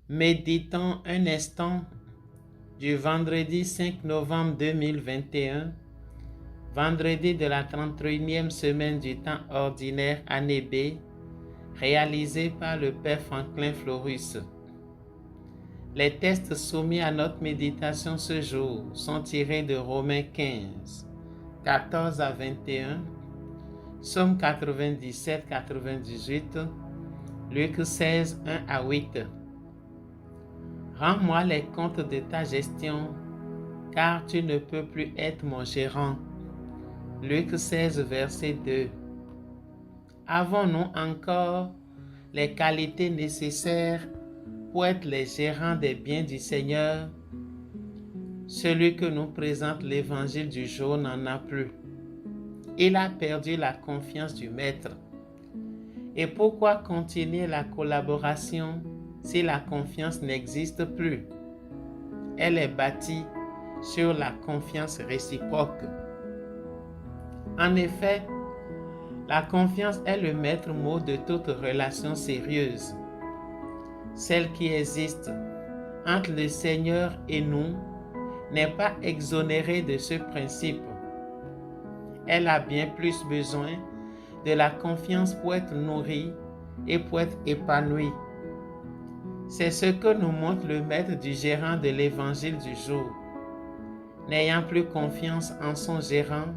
Méditons un instant du vendredi 5 novembre 2021, vendredi de la 31e semaine du temps ordinaire année B, réalisé par le Père Franklin Florus. Les textes soumis à notre méditation ce jour sont tirés de Romains 15, 14 à 21, Psaume 97-98, Luc 16, 1 à 8. Rends-moi les comptes de ta gestion, car tu ne peux plus être mon gérant. Luc 16, verset 2. Avons-nous encore les qualités nécessaires pour être les gérants des biens du Seigneur? Celui que nous présente l'évangile du jour n'en a plus. Il a perdu la confiance du maître. Et pourquoi continuer la collaboration si la confiance n'existe plus? Elle est bâtie sur la confiance réciproque. En effet, la confiance est le maître mot de toute relation sérieuse. Celle qui existe entre le Seigneur et nous n'est pas exonérée de ce principe. Elle a bien plus besoin de la confiance pour être nourrie et pour être épanouie. C'est ce que nous montre le maître du gérant de l'évangile du jour. N'ayant plus confiance en son gérant,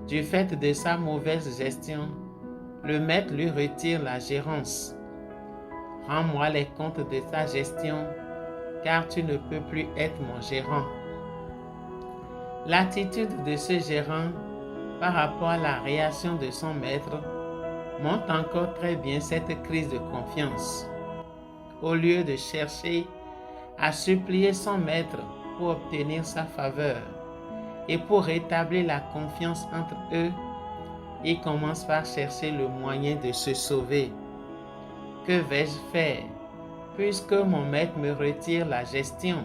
du fait de sa mauvaise gestion, le maître lui retire la gérance. Rends-moi les comptes de ta gestion, car tu ne peux plus être mon gérant. L'attitude de ce gérant par rapport à la réaction de son maître montre encore très bien cette crise de confiance. Au lieu de chercher à supplier son maître pour obtenir sa faveur et pour rétablir la confiance entre eux, il commence par chercher le moyen de se sauver. Que vais-je faire puisque mon maître me retire la gestion?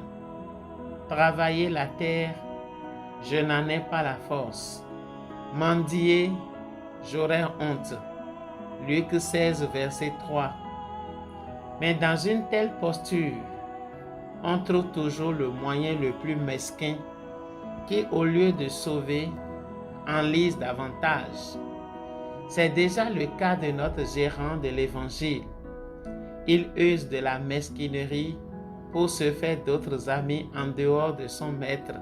Travailler la terre, je n'en ai pas la force. Mendier, j'aurais honte. Luc 16, verset 3. Mais dans une telle posture, on trouve toujours le moyen le plus mesquin qui, au lieu de sauver, enlise davantage. C'est déjà le cas de notre gérant de l'Évangile. Il use de la mesquinerie pour se faire d'autres amis en dehors de son maître,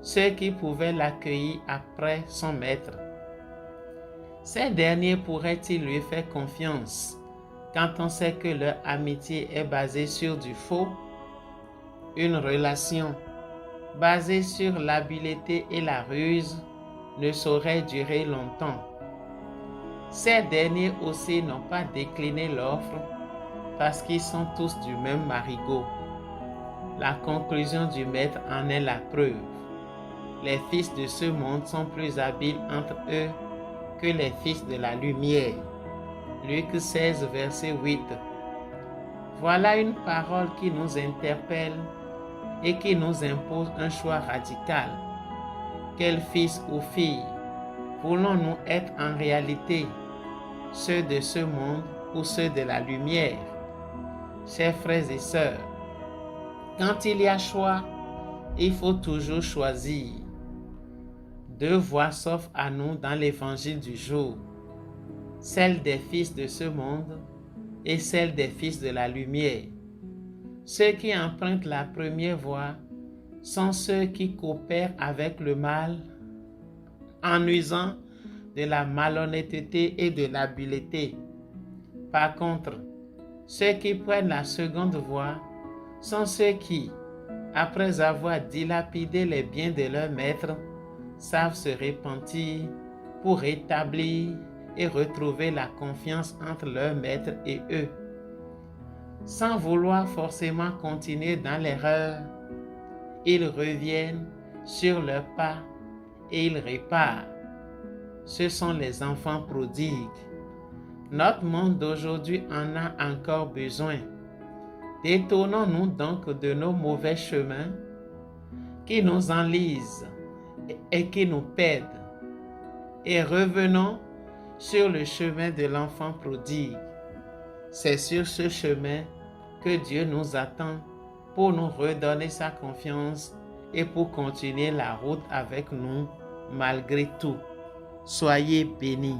ceux qui pouvaient l'accueillir après son maître. Ces derniers pourraient-ils lui faire confiance quand on sait que leur amitié est basée sur du faux? Une relation basée sur l'habileté et la ruse ne saurait durer longtemps. Ces derniers aussi n'ont pas décliné l'offre parce qu'ils sont tous du même marigot. La conclusion du maître en est la preuve. Les fils de ce monde sont plus habiles entre eux que les fils de la lumière. Luc 16, verset 8. Voilà une parole qui nous interpelle et qui nous impose un choix radical. Quel fils ou fille voulons-nous être en réalité? Ceux de ce monde ou ceux de la lumière? Chers frères et sœurs, quand il y a choix, il faut toujours choisir. Deux voies s'offrent à nous dans l'évangile du jour, celle des fils de ce monde et celle des fils de la lumière. Ceux qui empruntent la première voie sont ceux qui coopèrent avec le mal en usant de la malhonnêteté et de l'habileté. Par contre, ceux qui prennent la seconde voie sont ceux qui, après avoir dilapidé les biens de leur maître, savent se repentir pour rétablir et retrouver la confiance entre leur maître et eux. Sans vouloir forcément continuer dans l'erreur, ils reviennent sur leurs pas et ils réparent. Ce sont les enfants prodigues. Notre monde d'aujourd'hui en a encore besoin. Détournons-nous donc de nos mauvais chemins qui nous enlisent et qui nous perdent et revenons sur le chemin de l'enfant prodigue. C'est sur ce chemin que Dieu nous attend pour nous redonner sa confiance et pour continuer la route avec nous malgré tout. Soyez bénis.